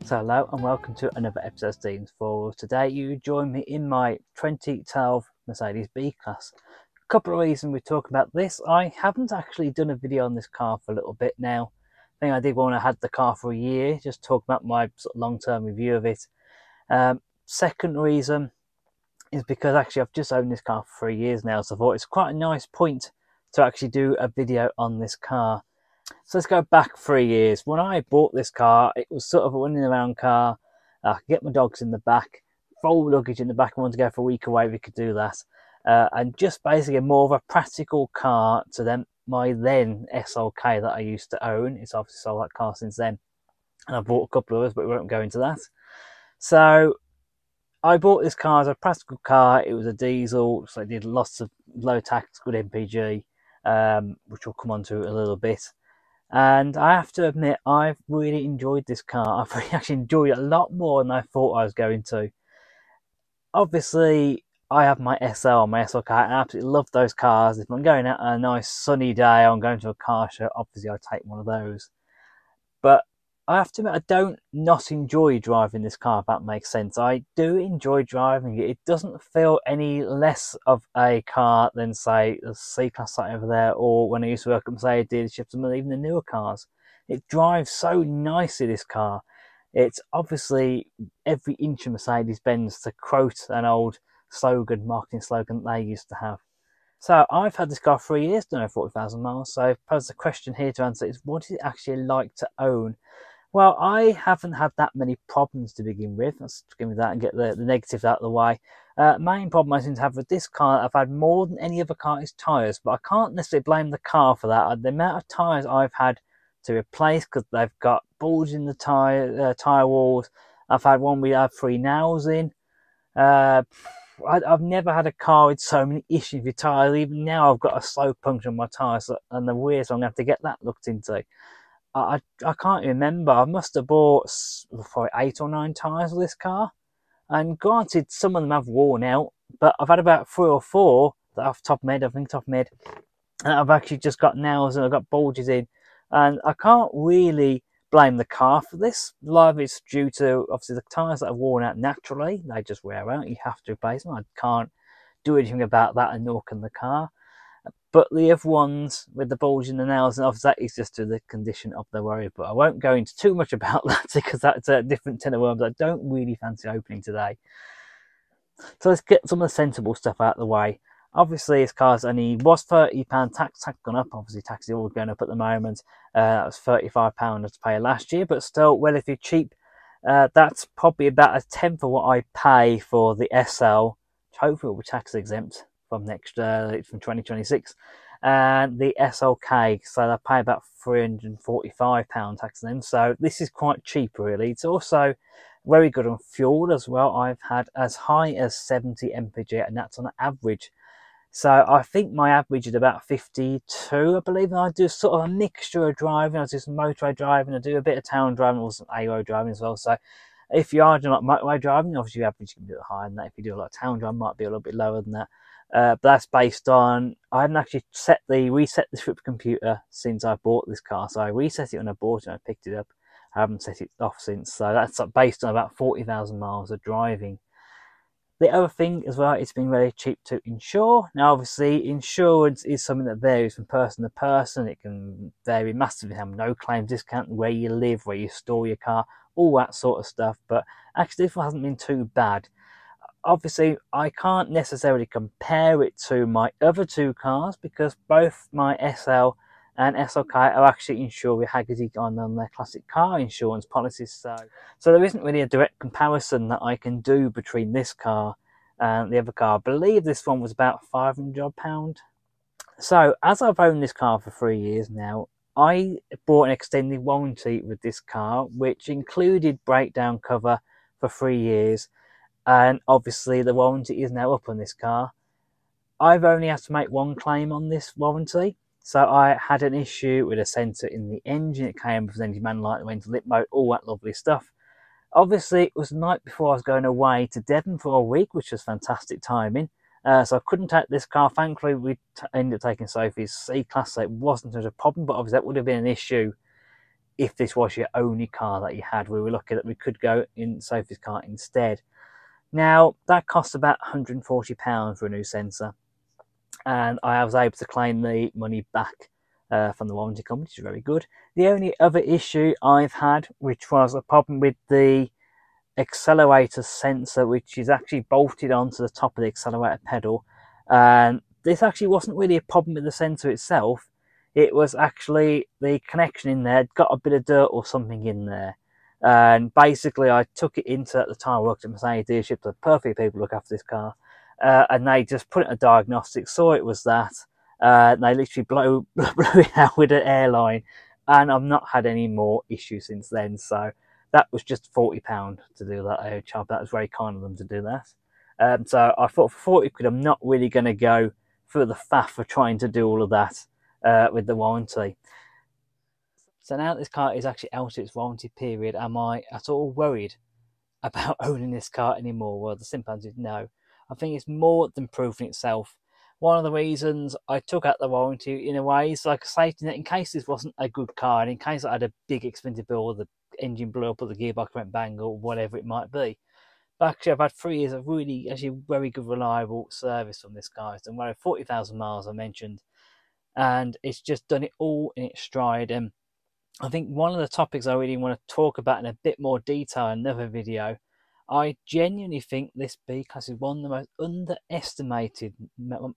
So hello and welcome to another episode of Steven's Forward. Today you join me in my 2012 Mercedes B-Class. A couple of reasons we talk about this. I haven't actually done a video on this car for a little bit now. I think I did when I had the car for a year, just talk about my sort of long-term review of it. Second reason is because actually I've just owned this car for 3 years now, so I thought it's quite a nice point to actually do a video on this car. So let's go back 3 years. When I bought this car, it was sort of a running around car. I could get my dogs in the back, full luggage in the back. I wanted to go for a week away, we could do that. And just basically more of a practical car to my then SLK that I used to own. It's obviously sold that car since then. And I bought a couple of others, but we won't go into that. So I bought this car as a practical car. It was a diesel, so it did lots of low tax, good MPG, which we'll come on to a little bit. And I have to admit, I've really enjoyed this car. I've really actually enjoyed it a lot more than I thought I was going to. Obviously, I have my SL, my SL car. I absolutely love those cars. If I'm going out on a nice sunny day, I'm going to a car show, obviously I'll take one of those. But I have to admit, I don't not enjoy driving this car, if that makes sense. I do enjoy driving it. It doesn't feel any less of a car than, say, the C-Class site over there, or when I used to work at Mercedes dealerships, and even the newer cars. It drives so nicely, this car. It's obviously every inch of Mercedes-Benz, to quote an old marketing slogan that they used to have. So I've had this car for 3 years, done over 40,000 miles. So I suppose the question here to answer is, what is it actually like to own? Well, I haven't had that many problems to begin with. Let's begin with that and get the negatives out of the way. Main problem I seem to have with this car, I've had more than any other car, is tyres. But I can't necessarily blame the car for that. The amount of tyres I've had to replace, because they've got bulges in the tyre walls. I've had one we had 3 nails in. I've never had a car with so many issues with tyres. Even now I've got a slow puncture on my tyres and the rear, so I'm going to have to get that looked into. I can't remember. I must have bought probably 8 or 9 tyres of this car. And granted, some of them have worn out, but I've had about 3 or 4 that off the top of my head, I think top of my head, and I've actually just got nails and I've got bulges in. And I can't really blame the car for this. A lot of it's due to, obviously, the tyres that have worn out naturally. They just wear out. You have to replace them. I can't do anything about that, and nor can the car. But the other ones with the bulge in the nails, and obviously that is just to the condition of the road. But I won't go into too much about that, because that's a different tin of worms I don't really fancy opening today. So let's get some of the sensible stuff out of the way. Obviously, this car's only was £30 tax. Tax gone up. Obviously, tax is all going up at the moment. That was £35 to pay last year, but still relatively cheap. That's probably about a tenth of what I pay for the SL, which hopefully will be tax exempt from from 2026, and the SLK, so I pay about £345 tax on them. So this is quite cheap, really. It's also very good on fuel as well. I've had as high as 70 mpg, and that's on average. So I think my average is about 52, I believe. And I do sort of a mixture of driving. I do some motorway driving, I do a bit of town driving, or some A-road driving as well. So if you are doing like motorway driving, obviously your average can be a bit higher than that. If you do a lot of town driving, it might be a little bit lower than that. But that's based on, I haven't actually reset the trip computer since I bought this car. So I reset it when I bought it and I picked it up. I haven't set it off since. So that's based on about 40,000 miles of driving. The other thing as well, it's been very cheap to insure. Now, obviously, insurance is something that varies from person to person. It can vary massively. Have no claim discount, where you live, where you store your car, all that sort of stuff. But actually, this one hasn't been too bad. Obviously, I can't necessarily compare it to my other 2 cars, because both my SL and SLK are actually insured with Hagerty on their classic car insurance policies. So there isn't really a direct comparison that I can do between this car and the other car. I believe this one was about £500. So as I've owned this car for 3 years now, I bought an extended warranty with this car, which included breakdown cover for 3 years. And obviously the warranty is now up on this car. I've only had to make 1 claim on this warranty. So I had an issue with a sensor in the engine. It came with an engine man light that went to lip mode, all that lovely stuff. Obviously, it was the night before I was going away to Devon for a week, which was fantastic timing. So I couldn't take this car. Thankfully, we ended up taking Sophie's C-Class, so it wasn't such a problem. But obviously, that would have been an issue if this was your only car that you had. We were lucky that we could go in Sophie's car instead. Now, that cost about £140 for a new sensor, and I was able to claim the money back from the warranty company, which is very good. The only other issue I've had, which was a problem with the accelerator sensor, which is actually bolted onto the top of the accelerator pedal, and this actually wasn't really a problem with the sensor itself. It was actually the connection in there got a bit of dirt or something in there, and basically I took it into, at the time I worked at Mercedes dealership, the perfect people look after this car, and they just put it in a diagnostic, saw it was that, and they literally blew it out with an airline, and I've not had any more issues since then. So that was just £40 to do that job. That was very kind of them to do that. So I thought for 40 quid, I'm not really going to go through the faff of trying to do all of that with the warranty. So now this car is actually out of its warranty period, am I at all worried about owning this car anymore? Well, the simple answer is no. I think it's more than proving itself. One of the reasons I took out the warranty in a way is like a safety net in case this wasn't a good car, and in case I had a big expensive bill, or the engine blew up, or the gearbox went bang, or whatever it might be. But actually, I've had 3 years of really, actually very good, reliable service from this car. It's done well over 40,000 miles, I mentioned, and it's just done it all in its stride. And I think one of the topics I really want to talk about in a bit more detail in another video, I genuinely think this B-Class is one of the most underestimated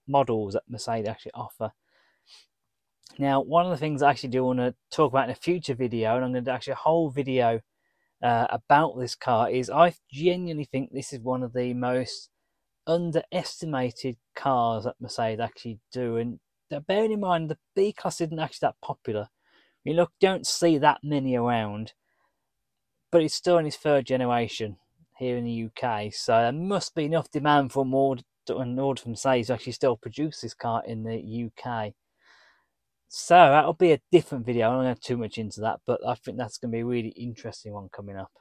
models that Mercedes actually offer. Now, one of the things I actually do want to talk about in a future video, and I'm going to do actually a whole video about this car, is I genuinely think this is one of the most underestimated cars that Mercedes actually do. And bearing in mind, the B-Class isn't actually that popular. You look, don't see that many around, but it's still in its third generation here in the UK. So there must be enough demand for more in order for Mercedes to actually still produce this car in the UK. So that'll be a different video. I don't want to go too much into that, but I think that's going to be a really interesting one coming up.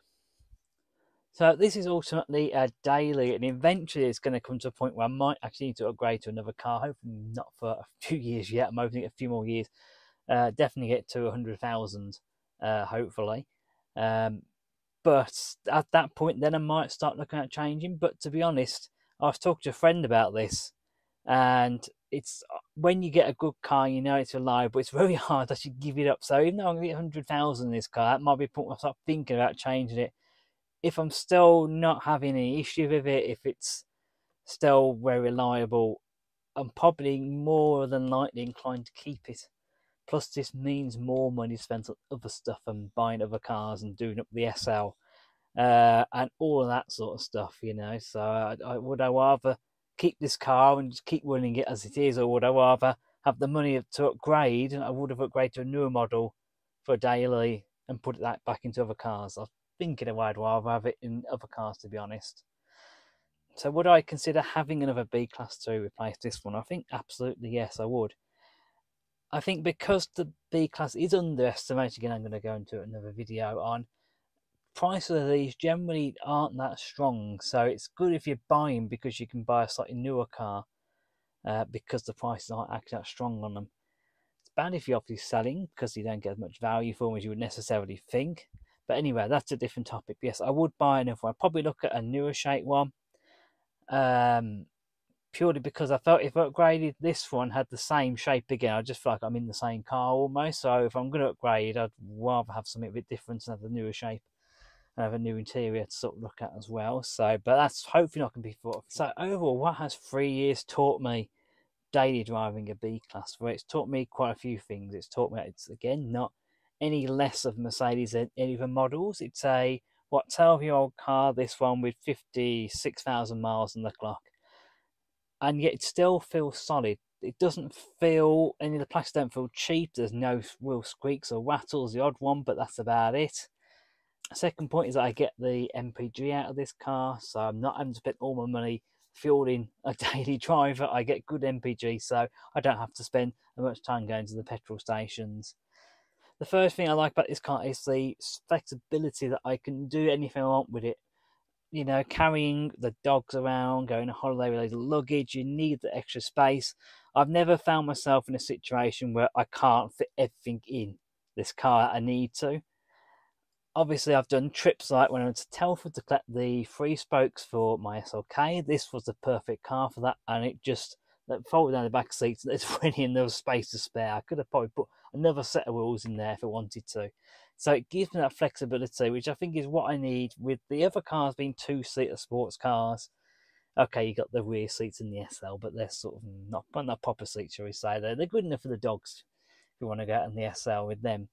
So this is ultimately a daily, and eventually it's going to come to a point where I might actually need to upgrade to another car. Hopefully not for a few years yet. I'm hoping a few more years. Definitely get to 100,000, hopefully. But at that point, then I might start looking at changing. But to be honest, I've talked to a friend about this, and it's when you get a good car, you know it's reliable. It's very hard to actually give it up. So even though I'm going to get 100,000 in this car, that might be a point where I start thinking about changing it. If I'm still not having any issue with it, if it's still very reliable, I'm probably more than likely inclined to keep it. Plus, this means more money spent on other stuff and buying other cars and doing up the SL and all of that sort of stuff, you know. So, would I rather keep this car and just keep running it as it is, or would I rather have the money to upgrade? And I would have upgraded to a newer model for a daily and put that back into other cars. I think in a way I'd rather have it in other cars, to be honest. So, would I consider having another B-Class to replace this one? I think absolutely yes, I would. I think because the B-Class is underestimated, again, I'm going to go into another video on, prices of these generally aren't that strong. So it's good if you're buying because you can buy a slightly newer car because the prices aren't actually that strong on them. It's bad if you're obviously selling because you don't get as much value for them as you would necessarily think. But anyway, that's a different topic. Yes, I would buy another one. I'd probably look at a newer shape one. Purely because I felt if I upgraded this one had the same shape again, I just feel like I'm in the same car almost. So if I'm going to upgrade, I'd rather have something a bit different and have a newer shape and have a new interior to sort of look at as well. So, but that's hopefully not going to be for. So overall, what has 3 years taught me daily driving a B-Class? Well, it's taught me quite a few things. It's taught me it's, again, not any less of Mercedes than any of the models. It's a, 12-year-old car, this one with 56,000 miles on the clock. And yet it still feels solid. It doesn't feel, any of the plastics don't feel cheap. There's no real squeaks or rattles, the odd one, but that's about it. Second point is that I get the MPG out of this car, so I'm not having to spend all my money fueling a daily driver. I get good MPG, so I don't have to spend as much time going to the petrol stations. The first thing I like about this car is the flexibility that I can do anything I want with it. You know, carrying the dogs around, going on holiday with luggage, you need the extra space. I've never found myself in a situation where I can't fit everything in this car. I need to. Obviously, I've done trips like when I went to Telford to collect the free spokes for my SLK. This was the perfect car for that, and it just folded down the back seats. There's really enough space to spare. I could have probably put another set of wheels in there if I wanted to. So it gives me that flexibility, which I think is what I need. With the other cars being two-seater sports cars, okay, you got the rear seats in the SL, but they're sort of not proper seats, shall we say. They're good enough for the dogs if you want to go out in the SL with them.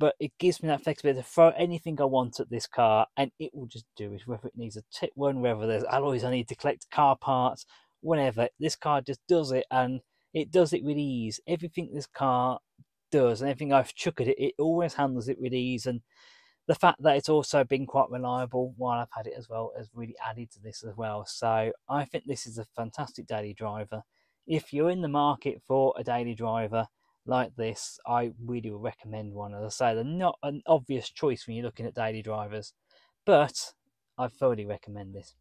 But it gives me that flexibility to throw anything I want at this car, and it will just do it. Whether it needs a tip one, whether there's alloys I need to collect, car parts, whatever. This car just does it, and it does it with ease. Everything this car does, and everything I've chucked at it, it always handles it with ease. And the fact that it's also been quite reliable while I've had it as well has really added to this as well. So I think this is a fantastic daily driver. If you're in the market for a daily driver like this, I really would recommend one. As I say, they're not an obvious choice when you're looking at daily drivers, but I thoroughly recommend this.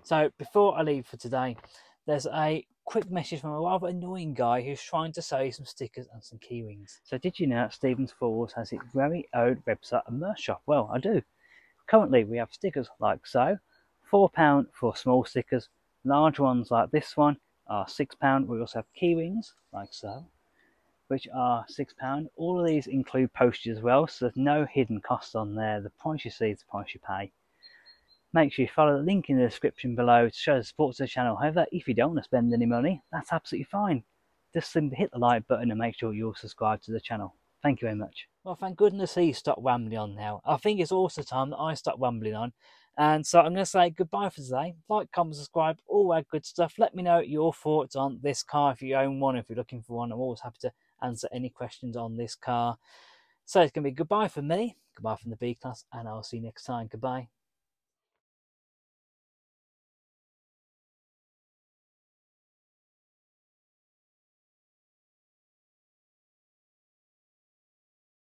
So before I leave for today, there's a quick message from a rather annoying guy who's trying to sell you some stickers and some key rings. So did you know that Stevens Falls has its very own website and merch shop? Well, I do. Currently we have stickers like so, £4 for small stickers. Large ones like this one are £6. We also have key rings like so, which are £6. All of these include postage as well, so there's no hidden costs on there. The price you see is the price you pay. Make sure you follow the link in the description below to show the support to the channel. However, if you don't want to spend any money, that's absolutely fine. Just simply hit the like button and make sure you're subscribed to the channel. Thank you very much. Well, thank goodness he stopped rambling on now. I think it's also time that I stop rambling on. And so I'm going to say goodbye for today. Like, comment, subscribe, all that good stuff. Let me know your thoughts on this car if you own one, if you're looking for one. I'm always happy to answer any questions on this car. So it's going to be goodbye from me, goodbye from the B-Class, and I'll see you next time. Goodbye.